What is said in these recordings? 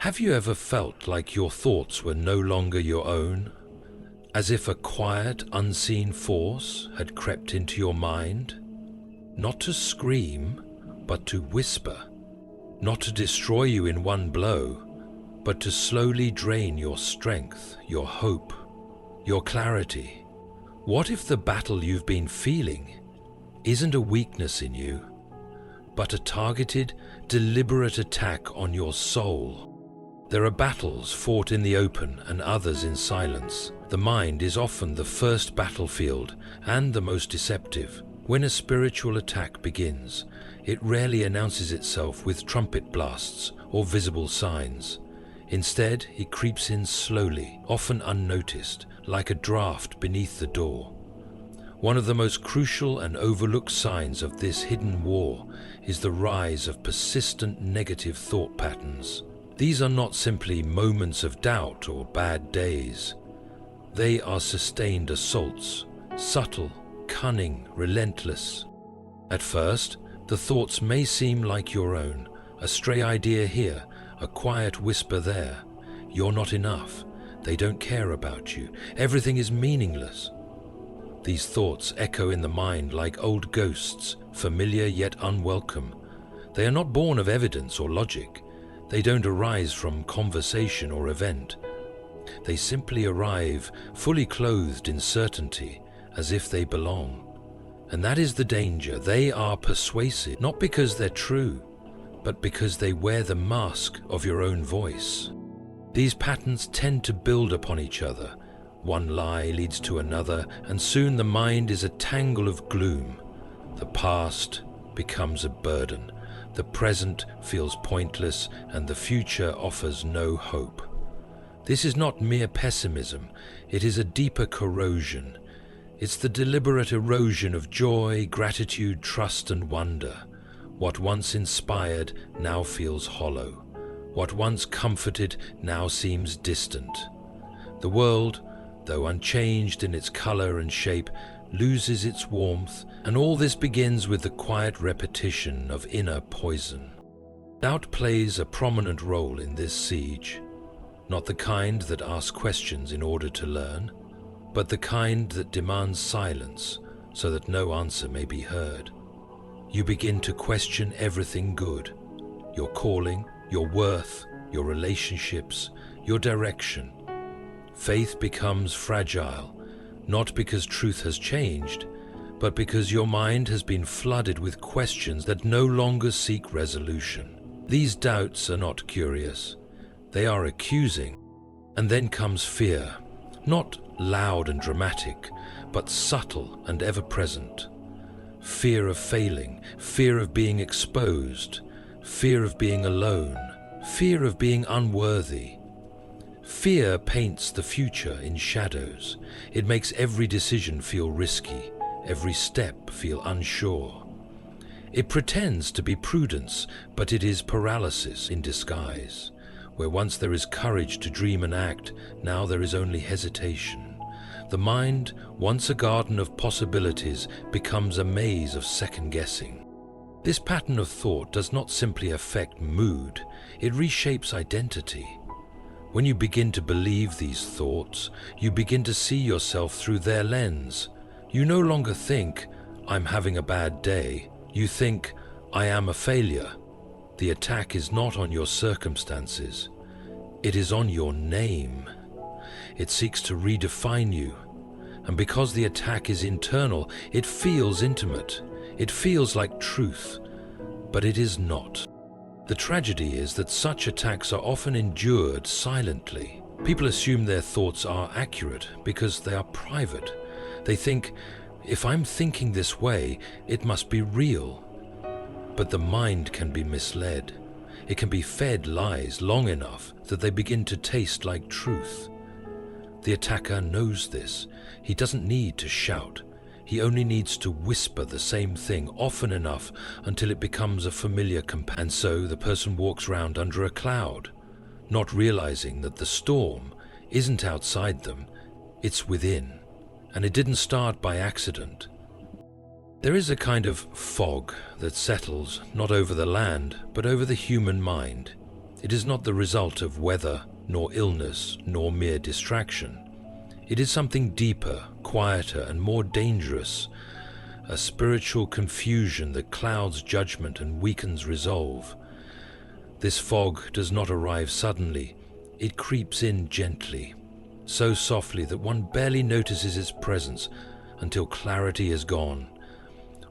Have you ever felt like your thoughts were no longer your own? As if a quiet, unseen force had crept into your mind? Not to scream, but to whisper. Not to destroy you in one blow, but to slowly drain your strength, your hope, your clarity. What if the battle you've been feeling isn't a weakness in you, but a targeted, deliberate attack on your soul? There are battles fought in the open and others in silence. The mind is often the first battlefield and the most deceptive. When a spiritual attack begins, it rarely announces itself with trumpet blasts or visible signs. Instead, it creeps in slowly, often unnoticed, like a draft beneath the door. One of the most crucial and overlooked signs of this hidden war is the rise of persistent negative thought patterns. These are not simply moments of doubt or bad days. They are sustained assaults, subtle, cunning, relentless. At first, the thoughts may seem like your own, a stray idea here, a quiet whisper there. You're not enough. They don't care about you. Everything is meaningless. These thoughts echo in the mind like old ghosts, familiar yet unwelcome. They are not born of evidence or logic. They don't arise from conversation or event. They simply arrive fully clothed in certainty, as if they belong. And that is the danger. They are persuasive, not because they're true, but because they wear the mask of your own voice. These patterns tend to build upon each other. One lie leads to another, and soon the mind is a tangle of gloom. The past becomes a burden. The present feels pointless, and the future offers no hope. This is not mere pessimism, it is a deeper corrosion. It's the deliberate erosion of joy, gratitude, trust, and wonder. What once inspired now feels hollow. What once comforted now seems distant. The world, though unchanged in its color and shape, loses its warmth, and all this begins with the quiet repetition of inner poison. Doubt plays a prominent role in this siege, not the kind that asks questions in order to learn, but the kind that demands silence so that no answer may be heard. You begin to question everything good, your calling, your worth, your relationships, your direction. Faith becomes fragile, not because truth has changed, but because your mind has been flooded with questions that no longer seek resolution. These doubts are not curious, they are accusing. And then comes fear, not loud and dramatic, but subtle and ever-present. Fear of failing, fear of being exposed, fear of being alone, fear of being unworthy. Fear paints the future in shadows. It makes every decision feel risky, every step feel unsure. It pretends to be prudence, but it is paralysis in disguise. Where once there is courage to dream and act, now there is only hesitation. The mind, once a garden of possibilities, becomes a maze of second-guessing. This pattern of thought does not simply affect mood, it reshapes identity. When you begin to believe these thoughts, you begin to see yourself through their lens. You no longer think, "I'm having a bad day." You think, "I am a failure." The attack is not on your circumstances. It is on your name. It seeks to redefine you. And because the attack is internal, it feels intimate. It feels like truth, but it is not. The tragedy is that such attacks are often endured silently. People assume their thoughts are accurate because they are private. They think, if I'm thinking this way, it must be real. But the mind can be misled. It can be fed lies long enough that they begin to taste like truth. The attacker knows this. He doesn't need to shout. He only needs to whisper the same thing often enough until it becomes a familiar companion. And so the person walks around under a cloud, not realizing that the storm isn't outside them, it's within. And it didn't start by accident. There is a kind of fog that settles not over the land, but over the human mind. It is not the result of weather, nor illness, nor mere distraction. It is something deeper, quieter, and more dangerous, a spiritual confusion that clouds judgment and weakens resolve. This fog does not arrive suddenly. It creeps in gently, so softly that one barely notices its presence until clarity is gone.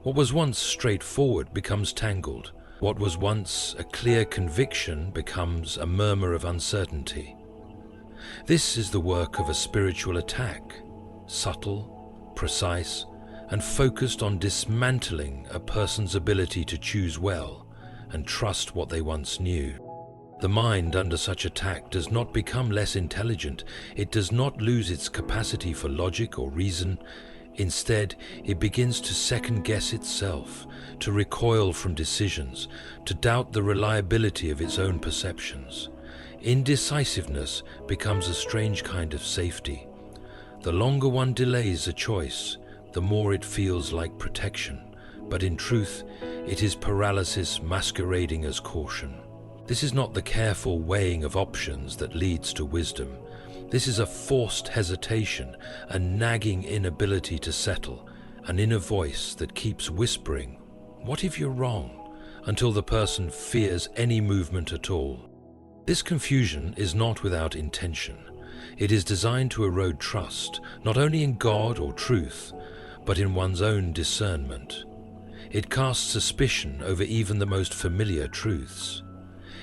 What was once straightforward becomes tangled. What was once a clear conviction becomes a murmur of uncertainty. This is the work of a spiritual attack, subtle, precise, and focused on dismantling a person's ability to choose well and trust what they once knew. The mind under such attack does not become less intelligent. It does not lose its capacity for logic or reason. Instead, it begins to second-guess itself, to recoil from decisions, to doubt the reliability of its own perceptions. Indecisiveness becomes a strange kind of safety. The longer one delays a choice, the more it feels like protection. But in truth, it is paralysis masquerading as caution. This is not the careful weighing of options that leads to wisdom. This is a forced hesitation, a nagging inability to settle, an inner voice that keeps whispering, "What if you're wrong?" until the person fears any movement at all. This confusion is not without intention. It is designed to erode trust, not only in God or truth, but in one's own discernment. It casts suspicion over even the most familiar truths.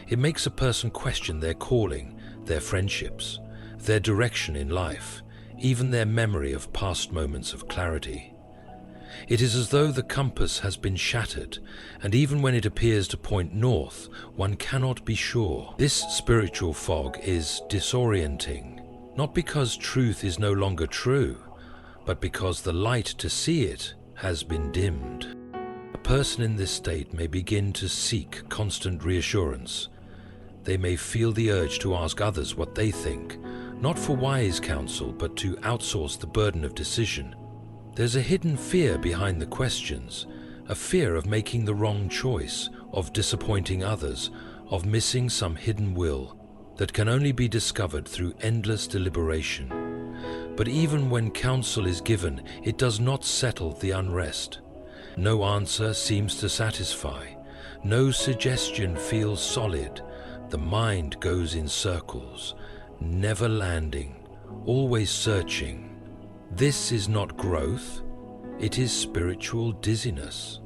It makes a person question their calling, their friendships, their direction in life, even their memory of past moments of clarity. It is as though the compass has been shattered, and even when it appears to point north, one cannot be sure. This spiritual fog is disorienting, not because truth is no longer true, but because the light to see it has been dimmed. A person in this state may begin to seek constant reassurance. They may feel the urge to ask others what they think, not for wise counsel, but to outsource the burden of decision. There's a hidden fear behind the questions, a fear of making the wrong choice, of disappointing others, of missing some hidden will that can only be discovered through endless deliberation. But even when counsel is given, it does not settle the unrest. No answer seems to satisfy. No suggestion feels solid. The mind goes in circles, never landing, always searching. This is not growth, it is spiritual dizziness.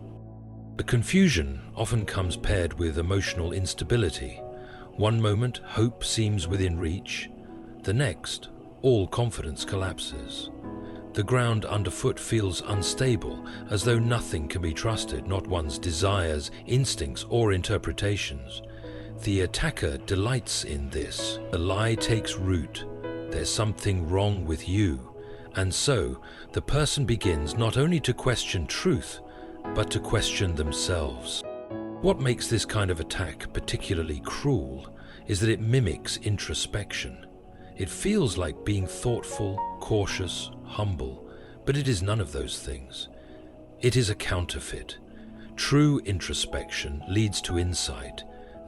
The confusion often comes paired with emotional instability. One moment, hope seems within reach. The next, all confidence collapses. The ground underfoot feels unstable, as though nothing can be trusted, not one's desires, instincts, or interpretations. The attacker delights in this. The lie takes root. There's something wrong with you. And so, the person begins not only to question truth, but to question themselves. What makes this kind of attack particularly cruel is that it mimics introspection. It feels like being thoughtful, cautious, humble, but it is none of those things. It is a counterfeit. True introspection leads to insight.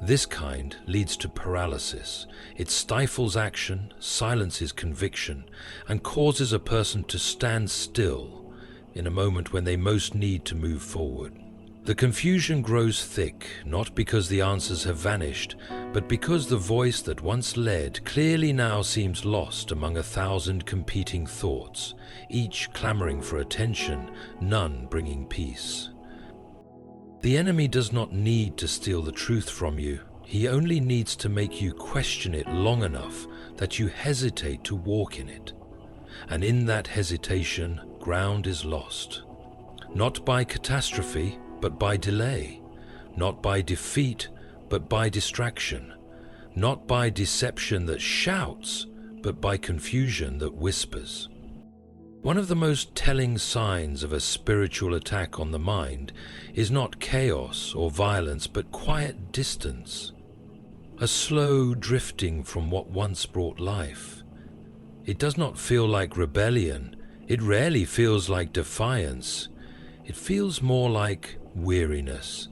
This kind leads to paralysis. It stifles action, silences conviction, and causes a person to stand still in a moment when they most need to move forward. The confusion grows thick, not because the answers have vanished, but because the voice that once led clearly now seems lost among 1,000 competing thoughts, each clamoring for attention, none bringing peace. The enemy does not need to steal the truth from you. He only needs to make you question it long enough that you hesitate to walk in it. And in that hesitation, ground is lost. Not by catastrophe, but by delay. Not by defeat, but by distraction. Not by deception that shouts, but by confusion that whispers. One of the most telling signs of a spiritual attack on the mind is not chaos or violence, but quiet distance. A slow drifting from what once brought life. It does not feel like rebellion. It rarely feels like defiance. It feels more like weariness.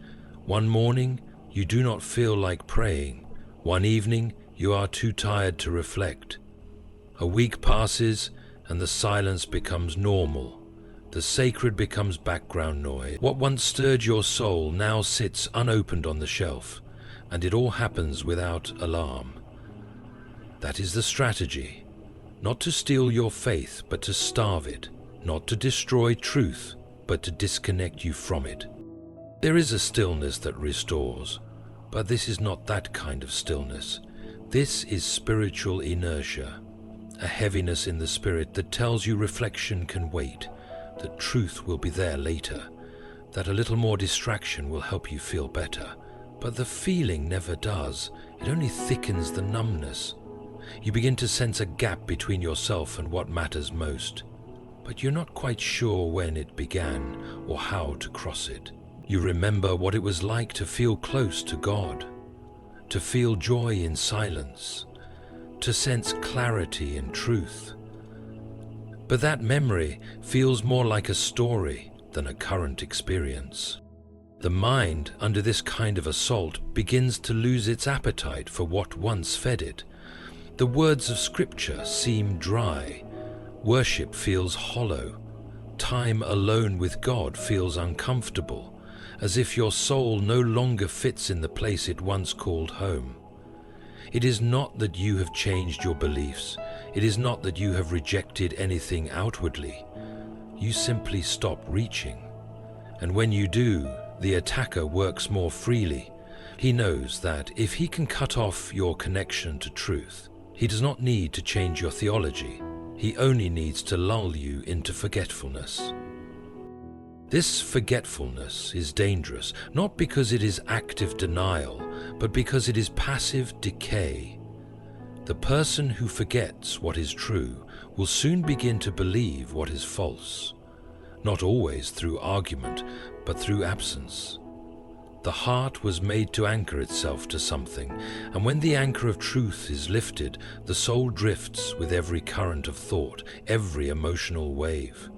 One morning, you do not feel like praying. One evening, you are too tired to reflect. A week passes, and the silence becomes normal. The sacred becomes background noise. What once stirred your soul now sits unopened on the shelf, and it all happens without alarm. That is the strategy. Not to steal your faith, but to starve it. Not to destroy truth, but to disconnect you from it. There is a stillness that restores, but this is not that kind of stillness. This is spiritual inertia, a heaviness in the spirit that tells you reflection can wait, that truth will be there later, that a little more distraction will help you feel better. But the feeling never does. It only thickens the numbness. You begin to sense a gap between yourself and what matters most, but you're not quite sure when it began or how to cross it. You remember what it was like to feel close to God, to feel joy in silence, to sense clarity and truth. But that memory feels more like a story than a current experience. The mind, under this kind of assault, begins to lose its appetite for what once fed it. The words of Scripture seem dry. Worship feels hollow. Time alone with God feels uncomfortable, as if your soul no longer fits in the place it once called home. It is not that you have changed your beliefs. It is not that you have rejected anything outwardly. You simply stop reaching. And when you do, the attacker works more freely. He knows that if he can cut off your connection to truth, he does not need to change your theology. He only needs to lull you into forgetfulness. This forgetfulness is dangerous, not because it is active denial, but because it is passive decay. The person who forgets what is true will soon begin to believe what is false, not always through argument, but through absence. The heart was made to anchor itself to something, and when the anchor of truth is lifted, the soul drifts with every current of thought, every emotional wave.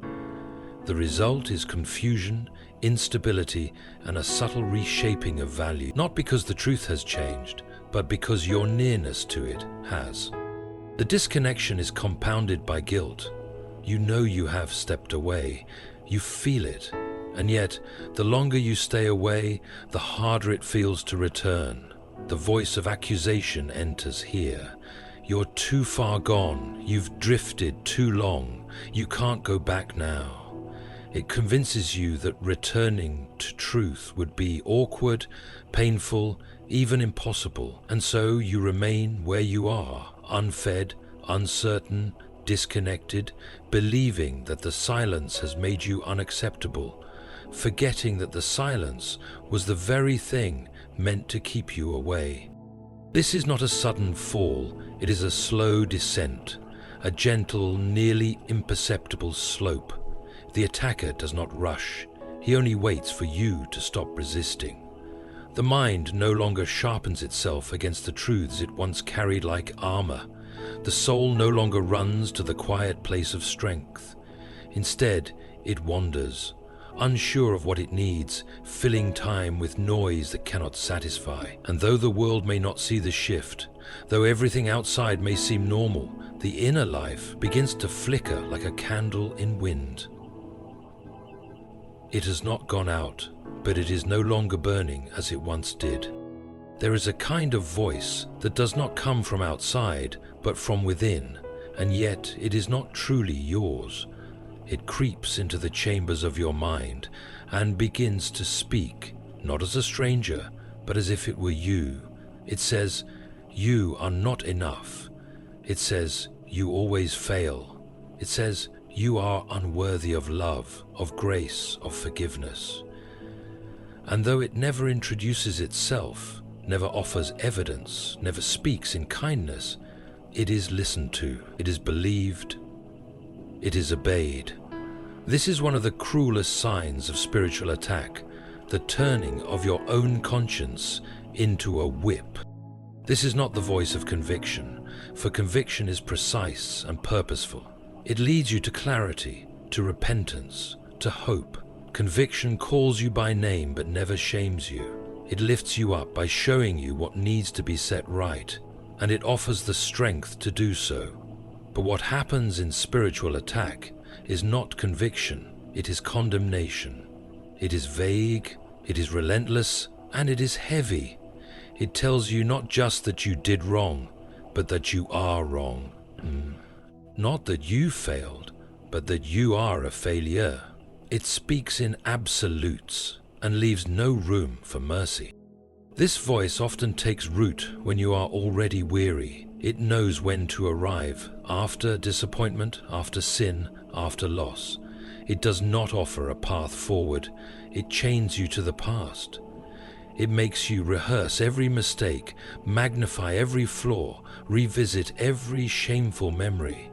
The result is confusion, instability, and a subtle reshaping of value, not because the truth has changed, but because your nearness to it has. The disconnection is compounded by guilt. You know you have stepped away. You feel it. And yet, the longer you stay away, the harder it feels to return. The voice of accusation enters here. You're too far gone. You've drifted too long. You can't go back now. It convinces you that returning to truth would be awkward, painful, even impossible. And so you remain where you are, unfed, uncertain, disconnected, believing that the silence has made you unacceptable, forgetting that the silence was the very thing meant to keep you away. This is not a sudden fall, it is a slow descent, a gentle, nearly imperceptible slope. The attacker does not rush, he only waits for you to stop resisting. The mind no longer sharpens itself against the truths it once carried like armor. The soul no longer runs to the quiet place of strength. Instead, it wanders, unsure of what it needs, filling time with noise that cannot satisfy. And though the world may not see the shift, though everything outside may seem normal, the inner life begins to flicker like a candle in wind. It has not gone out, but it is no longer burning as it once did. There is a kind of voice that does not come from outside, but from within, and yet it is not truly yours. It creeps into the chambers of your mind and begins to speak, not as a stranger, but as if it were you. It says, "You are not enough." It says, "You always fail." It says, "You are unworthy of love, of grace, of forgiveness." And though it never introduces itself, never offers evidence, never speaks in kindness, it is listened to, it is believed, it is obeyed. This is one of the cruelest signs of spiritual attack, the turning of your own conscience into a whip. This is not the voice of conviction, for conviction is precise and purposeful. It leads you to clarity, to repentance, to hope. Conviction calls you by name but never shames you. It lifts you up by showing you what needs to be set right, and it offers the strength to do so. But what happens in spiritual attack is not conviction, it is condemnation. It is vague, it is relentless, and it is heavy. It tells you not just that you did wrong, but that you are wrong. Not that you failed, but that you are a failure. It speaks in absolutes and leaves no room for mercy. This voice often takes root when you are already weary. It knows when to arrive, after disappointment, after sin, after loss. It does not offer a path forward. It chains you to the past. It makes you rehearse every mistake, magnify every flaw, revisit every shameful memory.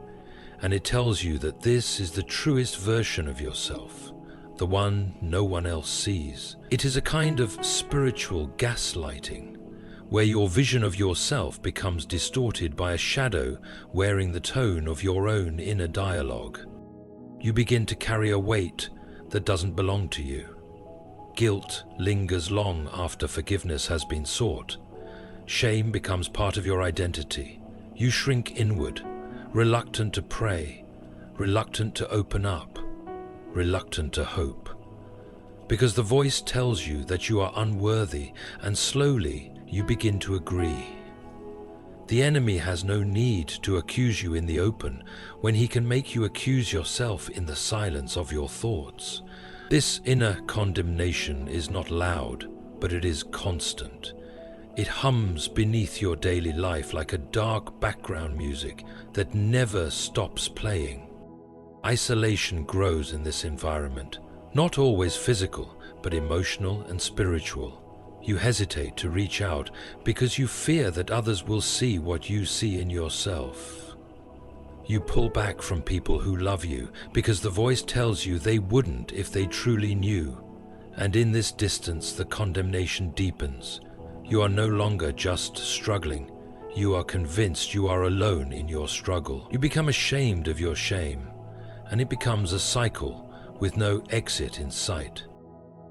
And it tells you that this is the truest version of yourself, the one no one else sees. It is a kind of spiritual gaslighting, where your vision of yourself becomes distorted by a shadow wearing the tone of your own inner dialogue. You begin to carry a weight that doesn't belong to you. Guilt lingers long after forgiveness has been sought. Shame becomes part of your identity. You shrink inward, reluctant to pray, reluctant to open up, reluctant to hope. Because the voice tells you that you are unworthy, and slowly you begin to agree. The enemy has no need to accuse you in the open when he can make you accuse yourself in the silence of your thoughts. This inner condemnation is not loud, but it is constant. It hums beneath your daily life like a dark background music that never stops playing. Isolation grows in this environment, not always physical, but emotional and spiritual. You hesitate to reach out because you fear that others will see what you see in yourself. You pull back from people who love you because the voice tells you they wouldn't if they truly knew. And in this distance, the condemnation deepens. You are no longer just struggling. You are convinced you are alone in your struggle. You become ashamed of your shame, and it becomes a cycle with no exit in sight.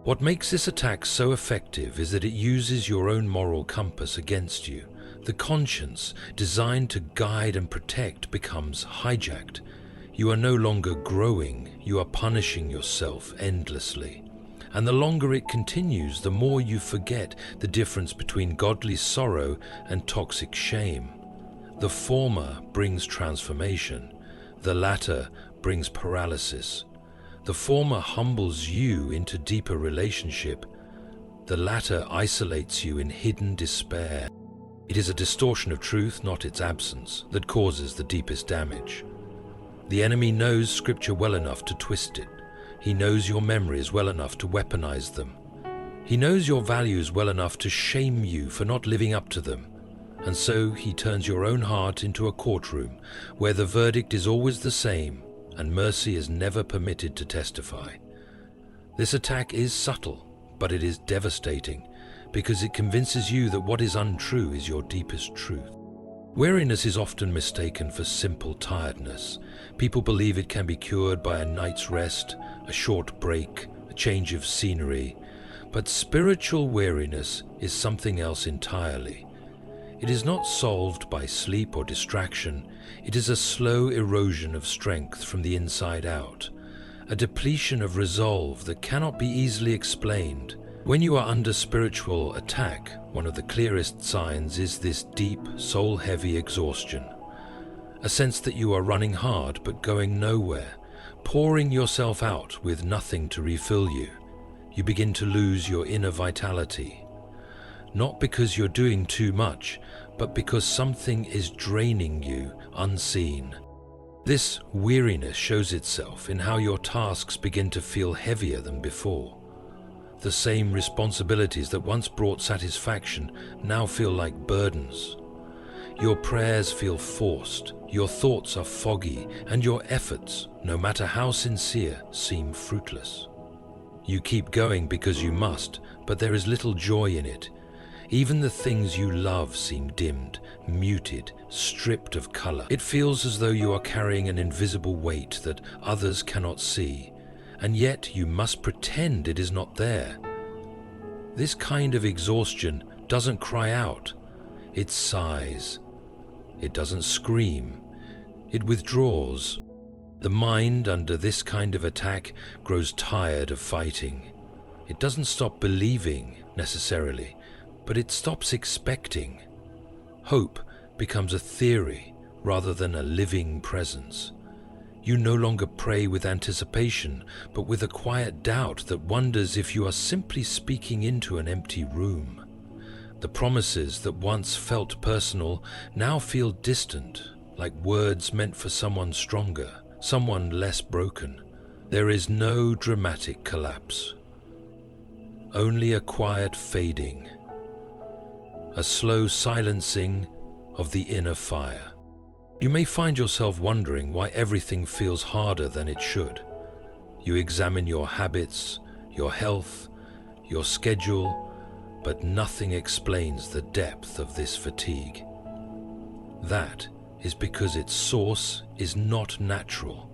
What makes this attack so effective is that it uses your own moral compass against you. The conscience, designed to guide and protect, becomes hijacked. You are no longer growing, you are punishing yourself endlessly. And the longer it continues, the more you forget the difference between godly sorrow and toxic shame. The former brings transformation, the latter brings paralysis. The former humbles you into deeper relationship. The latter isolates you in hidden despair. It is a distortion of truth, not its absence, that causes the deepest damage. The enemy knows Scripture well enough to twist it. He knows your memories well enough to weaponize them. He knows your values well enough to shame you for not living up to them. And so he turns your own heart into a courtroom where the verdict is always the same and mercy is never permitted to testify. This attack is subtle, but it is devastating because it convinces you that what is untrue is your deepest truth. Weariness is often mistaken for simple tiredness. People believe it can be cured by a night's rest, a short break, a change of scenery. But spiritual weariness is something else entirely. It is not solved by sleep or distraction. It is a slow erosion of strength from the inside out, a depletion of resolve that cannot be easily explained. When you are under spiritual attack, one of the clearest signs is this deep, soul-heavy exhaustion. A sense that you are running hard but going nowhere, pouring yourself out with nothing to refill you. You begin to lose your inner vitality. Not because you're doing too much, but because something is draining you unseen. This weariness shows itself in how your tasks begin to feel heavier than before. The same responsibilities that once brought satisfaction now feel like burdens. Your prayers feel forced, your thoughts are foggy, and your efforts, no matter how sincere, seem fruitless. You keep going because you must, but there is little joy in it. Even the things you love seem dimmed, muted, stripped of color. It feels as though you are carrying an invisible weight that others cannot see, and yet you must pretend it is not there. This kind of exhaustion doesn't cry out, it sighs. It doesn't scream, it withdraws. The mind under this kind of attack grows tired of fighting. It doesn't stop believing necessarily, but it stops expecting. Hope becomes a theory rather than a living presence. You no longer pray with anticipation, but with a quiet doubt that wonders if you are simply speaking into an empty room. The promises that once felt personal now feel distant, like words meant for someone stronger, someone less broken. There is no dramatic collapse, only a quiet fading, a slow silencing of the inner fire. You may find yourself wondering why everything feels harder than it should. You examine your habits, your health, your schedule, but nothing explains the depth of this fatigue. That is because its source is not natural.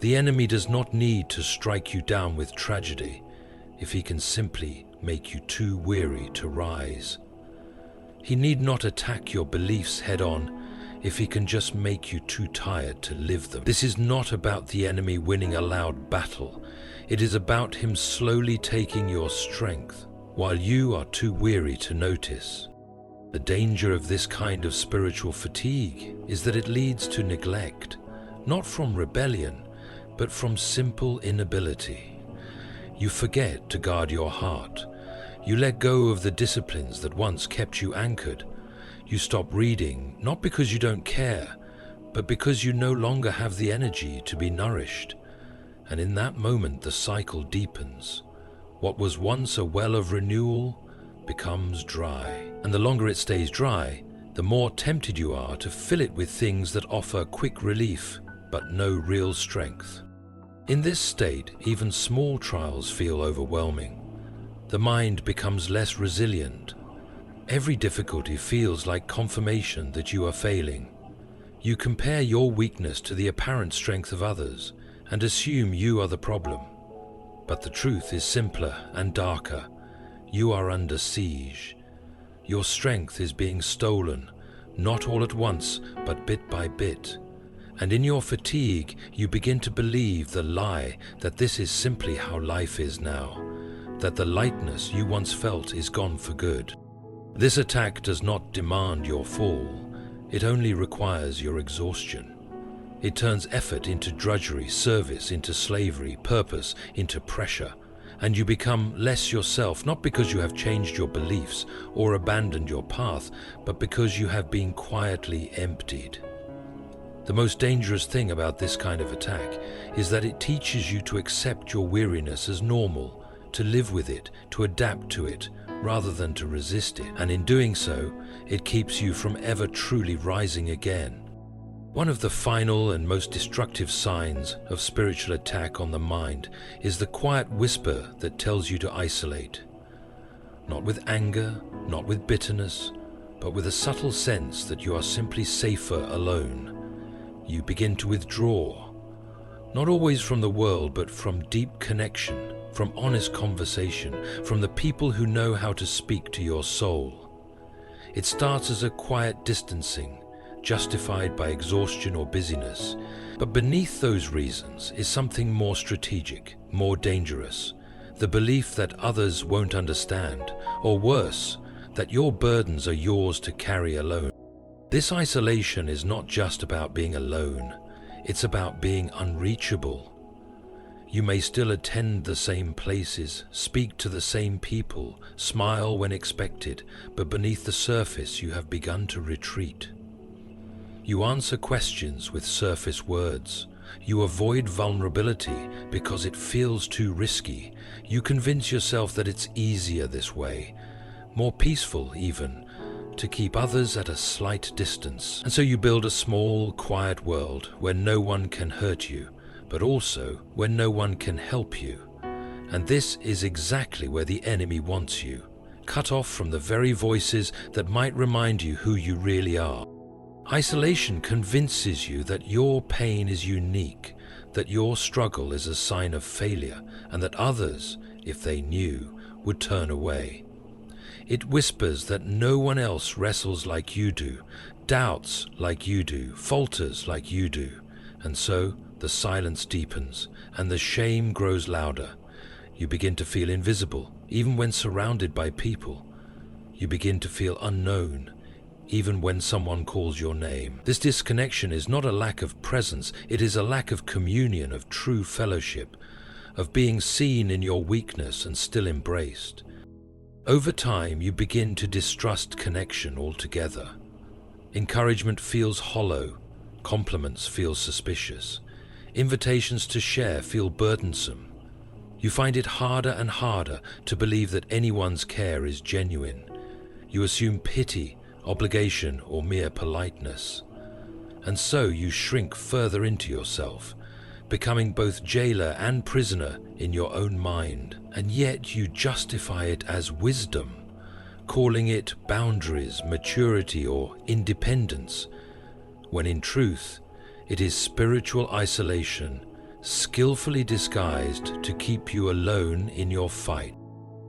The enemy does not need to strike you down with tragedy if he can simply make you too weary to rise. He need not attack your beliefs head-on if he can just make you too tired to live them. This is not about the enemy winning a loud battle. It is about him slowly taking your strength while you are too weary to notice. The danger of this kind of spiritual fatigue is that it leads to neglect, not from rebellion, but from simple inability. You forget to guard your heart. You let go of the disciplines that once kept you anchored. You stop reading, not because you don't care, but because you no longer have the energy to be nourished. And in that moment, the cycle deepens. What was once a well of renewal becomes dry. And the longer it stays dry, the more tempted you are to fill it with things that offer quick relief, but no real strength. In this state, even small trials feel overwhelming. The mind becomes less resilient. Every difficulty feels like confirmation that you are failing. You compare your weakness to the apparent strength of others and assume you are the problem. But the truth is simpler and darker. You are under siege. Your strength is being stolen, not all at once, but bit by bit. And in your fatigue, you begin to believe the lie that this is simply how life is now, that the lightness you once felt is gone for good. This attack does not demand your fall. It only requires your exhaustion. It turns effort into drudgery, service into slavery, purpose into pressure, and you become less yourself, not because you have changed your beliefs or abandoned your path, but because you have been quietly emptied. The most dangerous thing about this kind of attack is that it teaches you to accept your weariness as normal, to live with it, to adapt to it, rather than to resist it. And in doing so, it keeps you from ever truly rising again. One of the final and most destructive signs of spiritual attack on the mind is the quiet whisper that tells you to isolate. Not with anger, not with bitterness, but with a subtle sense that you are simply safer alone. You begin to withdraw, not always from the world, but from deep connection, from honest conversation, from the people who know how to speak to your soul. It starts as a quiet distancing, justified by exhaustion or busyness, but beneath those reasons is something more strategic, more dangerous, the belief that others won't understand, or worse, that your burdens are yours to carry alone. This isolation is not just about being alone, it's about being unreachable. You may still attend the same places, speak to the same people, smile when expected, but beneath the surface you have begun to retreat. You answer questions with surface words. You avoid vulnerability because it feels too risky. You convince yourself that it's easier this way, more peaceful even, to keep others at a slight distance. And so you build a small, quiet world where no one can hurt you, but also where no one can help you. And this is exactly where the enemy wants you, cut off from the very voices that might remind you who you really are. Isolation convinces you that your pain is unique, that your struggle is a sign of failure, and that others, if they knew, would turn away. It whispers that no one else wrestles like you do, doubts like you do, falters like you do. And so the silence deepens and the shame grows louder. You begin to feel invisible, even when surrounded by people. You begin to feel unknown, even when someone calls your name. This disconnection is not a lack of presence, it is a lack of communion, of true fellowship, of being seen in your weakness and still embraced. Over time, you begin to distrust connection altogether. Encouragement feels hollow, compliments feel suspicious, invitations to share feel burdensome. You find it harder and harder to believe that anyone's care is genuine. You assume pity, obligation, or mere politeness. And so you shrink further into yourself, becoming both jailer and prisoner in your own mind. And yet you justify it as wisdom, calling it boundaries, maturity, or independence, when in truth it is spiritual isolation, skillfully disguised to keep you alone in your fight.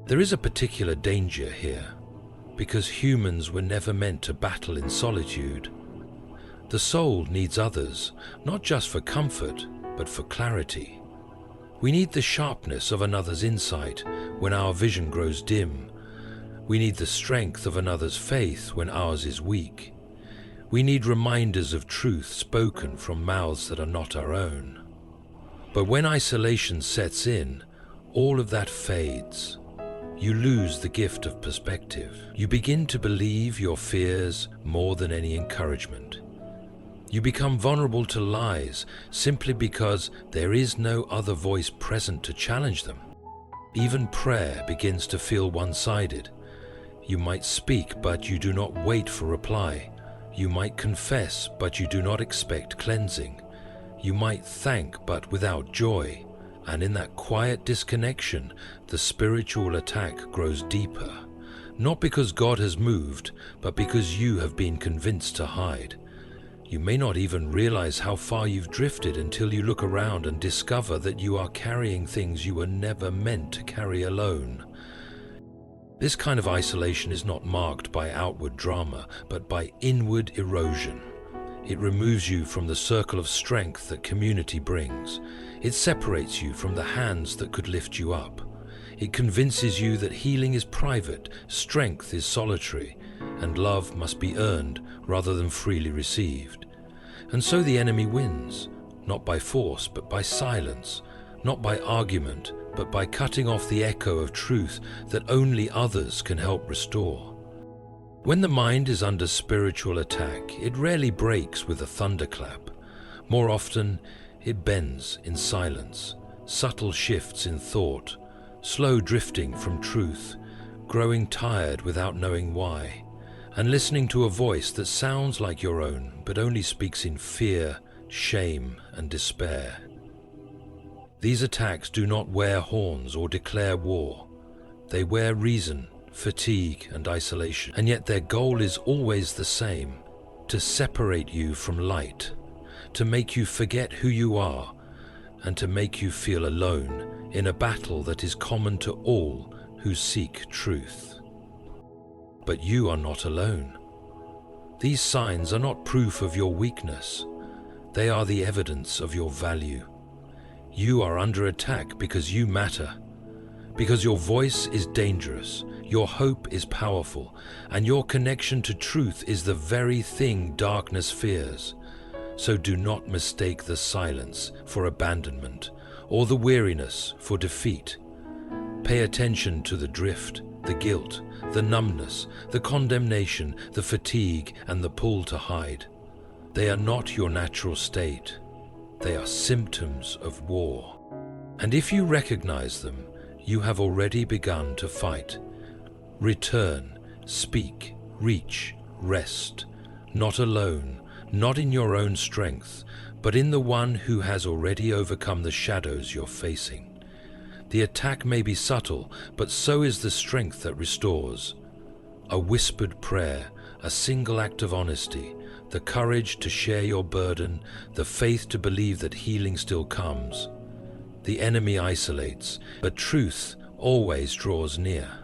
There is a particular danger here, because humans were never meant to battle in solitude. The soul needs others, not just for comfort, but for clarity. We need the sharpness of another's insight when our vision grows dim. We need the strength of another's faith when ours is weak. We need reminders of truth spoken from mouths that are not our own. But when isolation sets in, all of that fades. You lose the gift of perspective. You begin to believe your fears more than any encouragement. You become vulnerable to lies simply because there is no other voice present to challenge them. Even prayer begins to feel one-sided. You might speak, but you do not wait for reply. You might confess, but you do not expect cleansing. You might thank, but without joy. And in that quiet disconnection, the spiritual attack grows deeper. Not because God has moved, but because you have been convinced to hide. You may not even realize how far you've drifted until you look around and discover that you are carrying things you were never meant to carry alone. This kind of isolation is not marked by outward drama, but by inward erosion. It removes you from the circle of strength that community brings. It separates you from the hands that could lift you up. It convinces you that healing is private, strength is solitary, and love must be earned rather than freely received. And so the enemy wins, not by force but by silence, not by argument but by cutting off the echo of truth that only others can help restore. When the mind is under spiritual attack, it rarely breaks with a thunderclap. More often, it bends in silence, subtle shifts in thought, slow drifting from truth, growing tired without knowing why, and listening to a voice that sounds like your own but only speaks in fear, shame, and despair. These attacks do not wear horns or declare war. They wear reason, fatigue, and isolation, and yet their goal is always the same: to separate you from light, to make you forget who you are, and to make you feel alone in a battle that is common to all who seek truth. But you are not alone. These signs are not proof of your weakness. They are the evidence of your value. You are under attack because you matter, because your voice is dangerous, your hope is powerful, and your connection to truth is the very thing darkness fears. So do not mistake the silence for abandonment, or the weariness for defeat. Pay attention to the drift, the guilt, the numbness, the condemnation, the fatigue, and the pull to hide. They are not your natural state. They are symptoms of war. And if you recognize them, you have already begun to fight. Return, speak, reach, rest, not alone, not in your own strength, but in the one who has already overcome the shadows you're facing. The attack may be subtle, but so is the strength that restores. A whispered prayer, a single act of honesty, the courage to share your burden, the faith to believe that healing still comes. The enemy isolates, but truth always draws near.